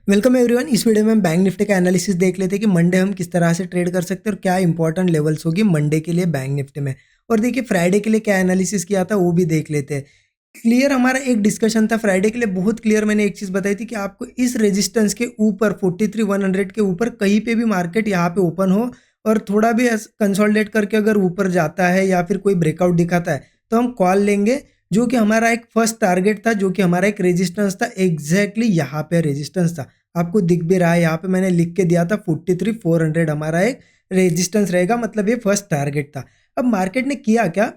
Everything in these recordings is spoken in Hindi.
Welcome everyone. इस वीडियो में हम बैंक निफ्टी का एनालिसिस देख लेते हैं कि मंडे हम किस तरह से ट्रेड कर सकते हैं और क्या इंपॉर्टेंट लेवल्स होगी मंडे के लिए बैंक निफ्टी में। और देखिए फ्राइडे के लिए क्या एनालिसिस किया था वो भी देख लेते हैं। क्लियर हमारा एक डिस्कशन था फ्राइडे के लिए, बहुत क्लियर मैंने एक चीज़ बताई थी कि आपको इस रेजिस्टेंस के ऊपर 43,100 के ऊपर कहीं पे भी मार्केट यहाँ पे ओपन हो और थोड़ा भी कंसोलिडेट करके अगर ऊपर जाता है या फिर कोई ब्रेकआउट दिखाता है तो हम कॉल लेंगे। जो कि हमारा एक फर्स्ट टारगेट था, जो कि हमारा एक रेजिस्टेंस था, एग्जैक्टली यहाँ पे रेजिस्टेंस था। आपको दिख भी रहा है, यहाँ पे मैंने लिख के दिया था 43,400 हमारा एक रेजिस्टेंस रहेगा, मतलब ये फर्स्ट टारगेट था। अब मार्केट ने किया क्या,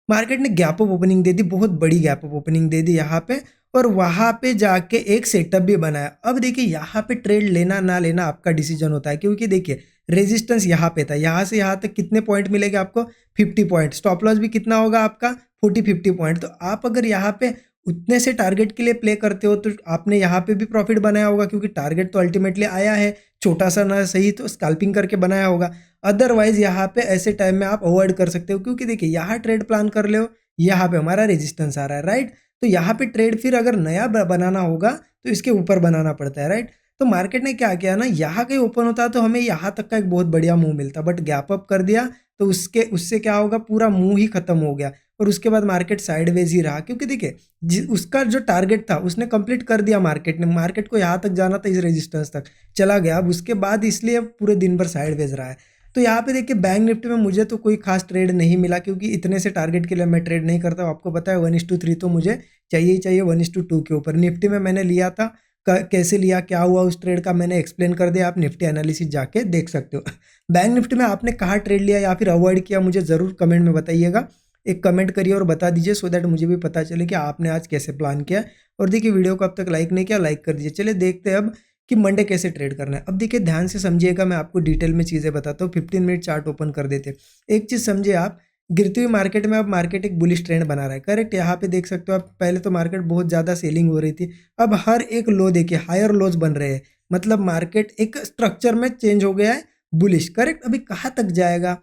मार्केट ने गैप अप ओपनिंग दे दी, बहुत बड़ी गैप अप ओपनिंग दे दी यहाँ पे, और वहाँ पे जाके एक सेटअप भी बनाया। अब देखिए यहाँ पे ट्रेड लेना ना लेना आपका डिसीजन होता है, क्योंकि देखिए रेजिस्टेंस यहाँ पे था, यहाँ से यहाँ तक कितने पॉइंट मिलेंगे आपको, 50 पॉइंट। स्टॉप लॉस भी कितना होगा आपका, 40-50 पॉइंट। तो आप अगर यहाँ पे उतने से टारगेट के लिए प्ले करते हो तो आपने यहाँ पे भी प्रॉफिट बनाया होगा, क्योंकि टारगेट तो अल्टीमेटली आया है, छोटा सा ना सही तो स्कैल्पिंग करके बनाया होगा। अदरवाइज यहाँ पे ऐसे टाइम में आप अवॉइड कर सकते हो, क्योंकि देखिए यहाँ ट्रेड प्लान कर ले हो, यहाँ पे हमारा रेजिस्टेंस आ रहा है, राइट। तो यहाँ पे ट्रेड फिर अगर नया बनाना होगा तो इसके ऊपर बनाना पड़ता है, राइट। तो मार्केट ने क्या किया ना, यहाँ कहीं ओपन होता तो हमें यहाँ तक का एक बहुत बढ़िया मूव मिलता, बट गैप अप कर दिया तो उससे क्या होगा, पूरा मूव ही खत्म हो गया। और उसके बाद मार्केट साइडवेज ही रहा, क्योंकि देखिए उसका जो टारगेट था उसने कंप्लीट कर दिया मार्केट ने, मार्केट को यहाँ तक जाना था, इस रेजिस्टेंस तक चला गया। अब उसके बाद इसलिए पूरे दिन भर साइडवेज रहा है। तो यहाँ पे देखिए बैंक निफ्टी में मुझे तो कोई खास ट्रेड नहीं मिला, क्योंकि इतने से टारगेट के लिए मैं ट्रेड नहीं करता हूँ। आपको पता है 1:3 तो मुझे चाहिए ही चाहिए, 1:2 के ऊपर। निफ्टी में मैंने लिया था, कैसे लिया, क्या हुआ उस ट्रेड का मैंने एक्सप्लेन कर दिया, आप निफ्टी एनालिसिस जाके देख सकते हो। बैंक निफ्टी में आपने कहाँ ट्रेड लिया या फिर अवॉइड किया, मुझे ज़रूर कमेंट में बताइएगा। एक कमेंट करिए और बता दीजिए, सो दैट मुझे भी पता चले कि आपने आज कैसे प्लान किया। और देखिए वीडियो को अब तक लाइक नहीं किया, लाइक कर दीजिए। चलिए देखते हैं अब कि मंडे कैसे ट्रेड करना है। अब देखिए ध्यान से समझिएगा, मैं आपको डिटेल में चीज़ें बताता हूँ। 15 मिनट चार्ट ओपन कर देते हैं। एक चीज़ समझिए आप, गिरती हुई मार्केट में अब मार्केट एक बुलिश ट्रेंड बना रहा है, करेक्ट। यहाँ पे देख सकते हो आप, पहले तो मार्केट बहुत ज़्यादा सेलिंग हो रही थी, अब हर एक लो देखिए हायर लोज बन रहे हैं, मतलब मार्केट एक स्ट्रक्चर में चेंज हो गया है, बुलिश, करेक्ट। अभी कहाँ तक जाएगा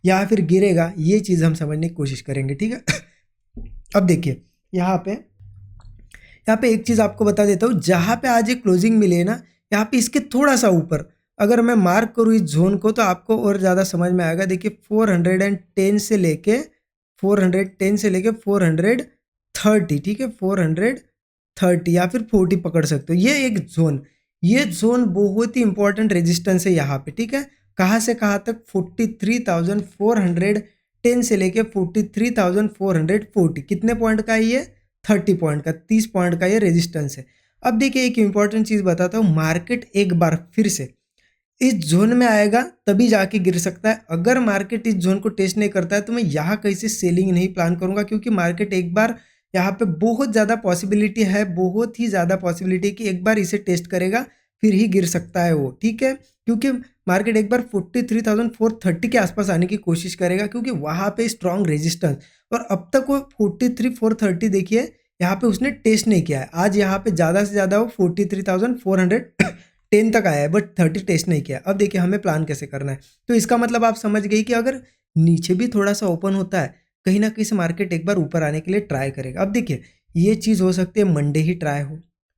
या फिर गिरेगा, ये चीज़ हम समझने की कोशिश करेंगे, ठीक है। अब देखिए यहाँ पे एक चीज़ आपको बता देता हूँ, जहाँ पे आज एक क्लोजिंग मिली है ना, यहाँ पे इसके थोड़ा सा ऊपर अगर मैं मार्क करूँ इस जोन को तो आपको और ज़्यादा समझ में आएगा। देखिए 410 से लेके 430, ठीक है, 430 या फिर 40 पकड़ सकते हो। ये एक जोन, ये जोन बहुत ही इंपॉर्टेंट रेजिस्टेंस है यहाँ पे, ठीक है। कहाँ से कहाँ तक, 43,410 से लेके 43,440, कितने पॉइंट का है ये, 30 पॉइंट का, 30 पॉइंट का ये रेजिस्टेंस है। अब देखिए एक इंपॉर्टेंट चीज़ बताता हूँ, मार्केट एक बार फिर से इस जोन में आएगा तभी जाके गिर सकता है। अगर मार्केट इस जोन को टेस्ट नहीं करता है तो मैं यहाँ कहीं से सेलिंग नहीं प्लान करूंगा, क्योंकि मार्केट एक बार यहाँ पे बहुत ज़्यादा पॉसिबिलिटी है, बहुत ही ज़्यादा पॉसिबिलिटी कि एक बार इसे टेस्ट करेगा फिर ही गिर सकता है वो, ठीक है। क्योंकि मार्केट एक बार 43,430 के आसपास आने की कोशिश करेगा, क्योंकि वहाँ पे स्ट्रॉन्ग रेजिस्टेंस, और अब तक वो 43,430 देखिए यहाँ पे उसने टेस्ट नहीं किया है। आज यहाँ पे ज़्यादा से ज़्यादा वो 43,410 तक आया है, बट 30 टेस्ट नहीं किया। अब देखिए हमें प्लान कैसे करना है, तो इसका मतलब आप समझ गए कि अगर नीचे भी थोड़ा सा ओपन होता है, कहीं ना कहीं से मार्केट एक बार ऊपर आने के लिए ट्राई करेगा। अब देखिए ये चीज़ हो सकती है मंडे ही ट्राई हो,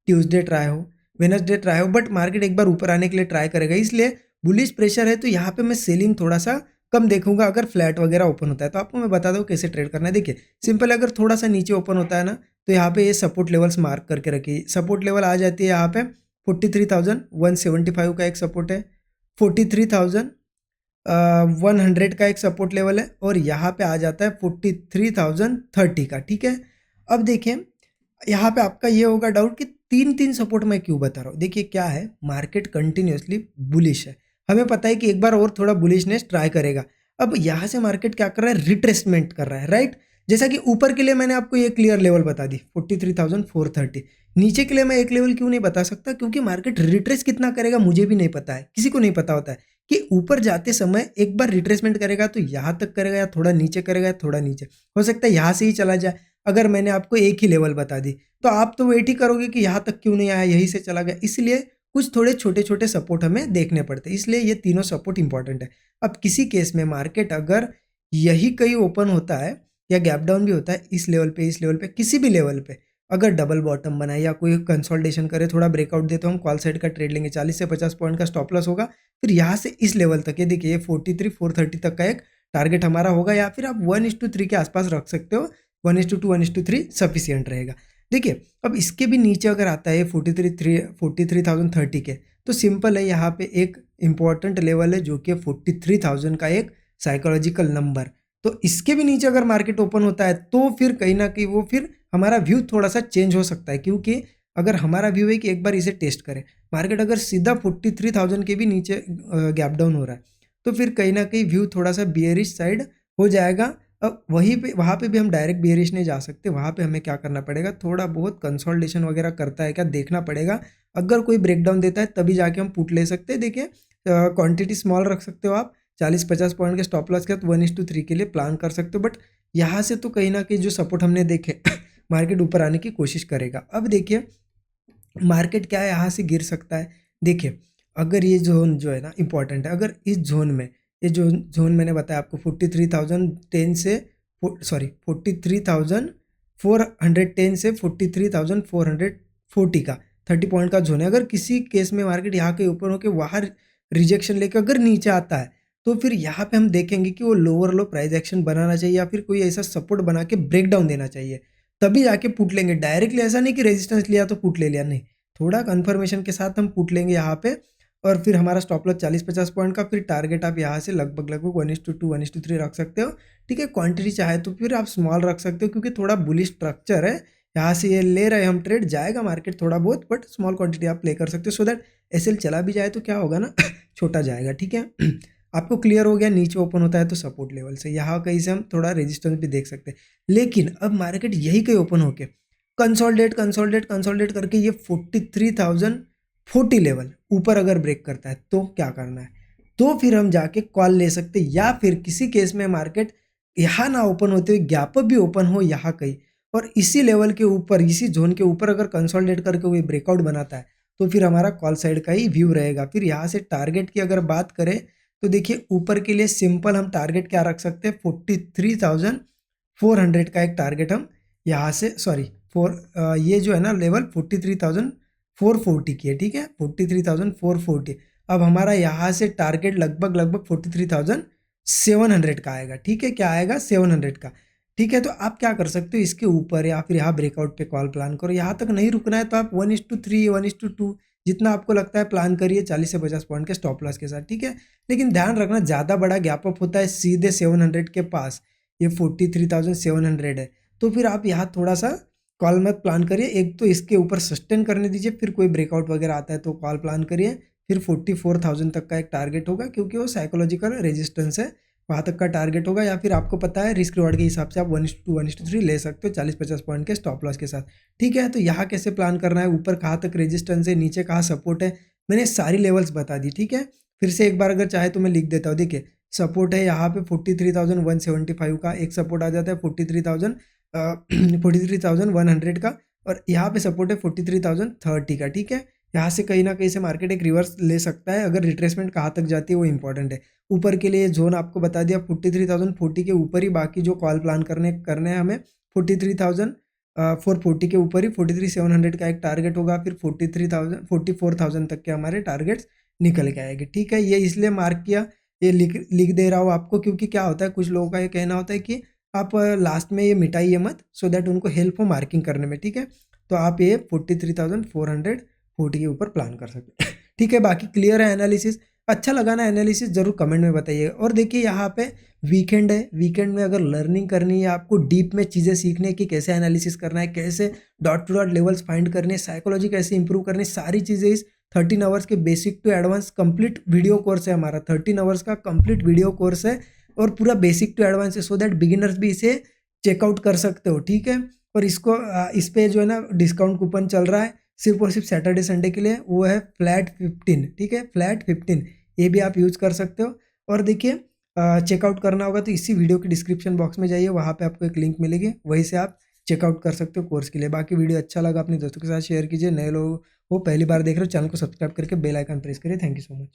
ट्यूसडे ट्राई हो, वेनसडे ट्राई हो, बट मार्केट एक बार ऊपर आने के लिए ट्राई करेगा। इसलिए बुलिश प्रेशर है तो यहाँ पे मैं सेलिंग थोड़ा सा कम देखूंगा। अगर फ्लैट वगैरह ओपन होता है तो आपको मैं बता दूँ कैसे ट्रेड करना है। देखिए सिंपल, अगर थोड़ा सा नीचे ओपन होता है ना तो यहाँ पे ये सपोर्ट लेवल्स मार्क करके रखिए। सपोर्ट लेवल आ जाती है यहाँ पे 43,175 का एक सपोर्ट है, 43,100 का एक सपोर्ट लेवल है, और यहाँ पे आ जाता है 43,030 का, ठीक है। अब देखिए यहाँ पे आपका ये होगा डाउट कि तीन तीन सपोर्ट मैं क्यों बता रहा हूँ। देखिए क्या है, मार्केट कंटिन्यूसली बुलिश है, हमें पता है कि एक बार और थोड़ा बुलिशनेस ट्राई करेगा। अब यहाँ से मार्केट क्या कर रहा है, रिट्रेसमेंट कर रहा है, राइट। जैसा कि ऊपर के लिए मैंने आपको ये क्लियर लेवल बता दी 43,430, नीचे के लिए मैं एक लेवल क्यों नहीं बता सकता, क्योंकि मार्केट रिट्रेस कितना करेगा मुझे भी नहीं पता है, किसी को नहीं पता होता है कि ऊपर जाते समय एक बार रिट्रेसमेंट करेगा तो यहाँ तक करेगा या थोड़ा नीचे करेगा, या थोड़ा नीचे, हो सकता है यहाँ से ही चला जाए। अगर मैंने आपको एक ही लेवल बता दी तो आप तो वेट ही करोगे कि यहाँ तक क्यों नहीं आया, यहीं से चला गया। इसलिए कुछ थोड़े छोटे छोटे सपोर्ट हमें देखने पड़ते हैं, इसलिए ये तीनों सपोर्ट इंपॉर्टेंट है। अब किसी केस में मार्केट अगर यही कहीं ओपन होता है या गैप डाउन भी होता है, इस लेवल पे किसी भी लेवल पे, अगर डबल बॉटम बनाए या कोई कंसोलिडेशन करे, थोड़ा ब्रेकआउट दे तो हम कॉल साइड का ट्रेड लेंगे। 40 से 50 पॉइंट का स्टॉप लॉस होगा। फिर यहाँ से इस लेवल तक, ये देखिए, ये 43,430 तक का एक टारगेट हमारा होगा, या फिर आप 1:3 के आसपास रख सकते हो। 1:2 1:3 सफिशियंट रहेगा। देखिए, अब इसके भी नीचे अगर आता है 43,030 के, तो सिंपल है, यहाँ पे एक इंपॉर्टेंट लेवल है जो कि 43,000 का एक साइकोलॉजिकल नंबर। तो इसके भी नीचे अगर मार्केट ओपन होता है तो फिर कहीं ना कहीं वो फिर हमारा व्यू थोड़ा सा चेंज हो सकता है, क्योंकि अगर हमारा व्यू है कि एक बार इसे टेस्ट करें, मार्केट अगर सीधा 43,000 के भी नीचे गैप डाउन हो रहा है, तो फिर कहीं ना कहीं व्यू थोड़ा सा बियरिश साइड हो जाएगा। अब वहीं पे, वहाँ पे भी हम डायरेक्ट बियरिश नहीं जा सकते, वहाँ पे हमें क्या करना पड़ेगा, थोड़ा बहुत कंसोलिडेशन वगैरह करता है क्या देखना पड़ेगा। अगर कोई ब्रेकडाउन देता है तभी जाके हम पुट ले सकते हैं। देखिए, क्वांटिटी स्मॉल रख सकते हो आप, 40-50 पॉइंट के स्टॉप लॉस के साथ 1:3 के लिए प्लान कर सकते हो। बट यहाँ से तो कहीं ना कहीं जो सपोर्ट हमने देखे मार्केट ऊपर आने की कोशिश करेगा। अब देखिए, मार्केट क्या है, यहाँ से गिर सकता है। देखिए, अगर ये जोन जो है ना इंपॉर्टेंट है, अगर इस जोन में, ये जो जोन मैंने बताया आपको 43,010 से, सॉरी 43,410 से 43,440 का 30 पॉइंट का जोन है। अगर किसी केस में मार्केट यहाँ के ऊपर होकर वहाँ रिजेक्शन लेकर अगर नीचे आता है, तो फिर यहाँ पे हम देखेंगे कि वो लोअर लो प्राइस एक्शन बनाना चाहिए, या फिर कोई ऐसा सपोर्ट बना के ब्रेक डाउन देना चाहिए, तभी जाके पुट लेंगे। डायरेक्टली ऐसा नहीं कि रेजिस्टेंस लिया तो पुट ले लिया, नहीं, थोड़ा कन्फर्मेशन के साथ हम पुट लेंगे यहाँ पे। और फिर हमारा स्टॉप लॉस 40-50 पॉइंट का, फिर टारगेट आप यहाँ से लगभग 1:2 1:3 रख सकते हो। ठीक है, क्वांटिटी चाहे तो फिर आप स्मॉल रख सकते हो, क्योंकि थोड़ा बुलिश स्ट्रक्चर है। यहाँ से ये ले रहे हैं हम ट्रेड, जाएगा मार्केट थोड़ा बहुत, बट स्मॉल क्वांटिटी आप प्ले कर सकते हो, सो दैट एसएल चला भी जाए तो क्या होगा ना छोटा जाएगा। ठीक है आपको क्लियर हो गया, नीचे ओपन होता है तो सपोर्ट लेवल से यहाँ कहीं से हम थोड़ा रेजिस्टेंस भी देख सकते हैं। लेकिन अब मार्केट यही कहीं ओपन होके कंसोलिडेट करके ये 43,040 लेवल ऊपर अगर ब्रेक करता है तो क्या करना है, तो फिर हम जाके कॉल ले सकते हैं। या फिर किसी केस में मार्केट यहाँ ना ओपन होते हुए गैप अप भी ओपन हो यहाँ कहीं, और इसी लेवल के ऊपर, इसी जोन के ऊपर अगर कंसोलिडेट करके वो ब्रेकआउट बनाता है, तो फिर हमारा कॉल साइड का ही व्यू रहेगा। फिर यहाँ से टारगेट की अगर बात करें, तो देखिए, ऊपर के लिए सिंपल हम टारगेट क्या रख सकते हैं, 43,400 का एक टारगेट हम यहाँ से, सॉरी ये जो है ना लेवल 43,440 की है। ठीक है, 43,440। अब हमारा यहाँ से टारगेट लगभग 43,700 का आएगा। ठीक है, क्या आएगा, 700 का। ठीक है, तो आप क्या कर सकते हो, इसके ऊपर या फिर यहाँ ब्रेकआउट पे कॉल प्लान करो। यहाँ तक नहीं रुकना है तो आप 1:3 1:2 जितना आपको लगता है प्लान करिए, 40 से 50 पॉइंट के स्टॉप लॉस के साथ। ठीक है, लेकिन ध्यान रखना, ज़्यादा बड़ा गैप अप होता है सीधे 700 के पास, ये 43,700 है, तो फिर आप यहाँ थोड़ा सा कॉल मत प्लान करिए। एक तो इसके ऊपर सस्टेन करने दीजिए, फिर कोई ब्रेकआउट वगैरह आता है तो कॉल प्लान करिए। फिर 44,000 तक का एक टारगेट होगा, क्योंकि वो साइकोलॉजिकल रेजिस्टेंस है, वहाँ तक का टारगेट होगा। या फिर आपको पता है रिस्क रिवॉर्ड के हिसाब से आप 1:2 1:3 ले सकते हो 40-50 पॉइंट के स्टॉप लॉस के साथ। ठीक है, तो यहाँ कैसे प्लान करना है, ऊपर कहाँ तक रेजिस्टेंस है, नीचे कहाँ सपोर्ट है, मैंने सारी लेवल्स बता दी। ठीक है, फिर से एक बार अगर चाहे तो मैं लिख देता हूँ। देखिए, सपोर्ट है यहाँ पे 43,175 का, एक सपोर्ट आ जाता है 43,100 का, और यहाँ पे सपोर्ट है 43,030 का। ठीक है, यहाँ से कहीं ना कहीं से मार्केट एक रिवर्स ले सकता है। अगर रिट्रेसमेंट कहाँ तक जाती है वो इंपॉर्टेंट है। ऊपर के लिए जोन आपको बता दिया 43,040 के ऊपर ही, बाकी जो कॉल प्लान करने हैं हमें 43,440 के ऊपर ही 43,700 का एक टारगेट होगा। फिर 44,000 तक के हमारे टारगेट्स निकल के आएंगे। ठीक है, ये इसलिए मार्क किया, ये लिख दे रहा हूँ आपको, क्योंकि क्या होता है, कुछ लोगों का ये कहना होता है कि आप लास्ट में ये मिटाइए मत, सो दैट उनको हेल्प हो मार्किंग करने में। ठीक है, तो आप ये 43,440 के ऊपर प्लान कर सकते हैं। ठीक है, बाकी क्लियर है एनालिसिस? अच्छा लगा ना एनालिसिस, जरूर कमेंट में बताइए। और देखिए, यहाँ पे वीकेंड है, वीकेंड में अगर लर्निंग करनी है आपको, डीप में चीज़ें सीखने की, कैसे एनालिसिस करना है, कैसे dot to dot levels find करने हैं, साइकोलॉजी कैसे इंप्रूव करनी है, सारी चीज़ें इस 13 आवर्स के basic to advance complete video course है हमारा। 13 आवर्स का कंप्लीट वीडियो कोर्स है, और पूरा बेसिक टू एडवांस है, सो दैट बिगिनर्स भी इसे चेकआउट कर सकते हो। ठीक है, और इसको इस पे जो है ना डिस्काउंट कूपन चल रहा है सिर्फ और सिर्फ सैटरडे संडे के लिए, वो है फ्लैट 15। ठीक है, फ्लैट 15, ये भी आप यूज़ कर सकते हो। और देखिए, चेकआउट करना होगा तो इसी वीडियो के डिस्क्रिप्शन बॉक्स में जाइए, वहाँ पे आपको एक लिंक मिलेगी, वहीं से आप चेकआउट कर सकते हो कोर्स के लिए। बाकी वीडियो अच्छा लगा अपने दोस्तों के साथ शेयर कीजिए। नए लोग हो, पहली बार देख रहे हो, चैनल को सब्सक्राइब करके बेल आइकन प्रेस करिए। Thank you so much.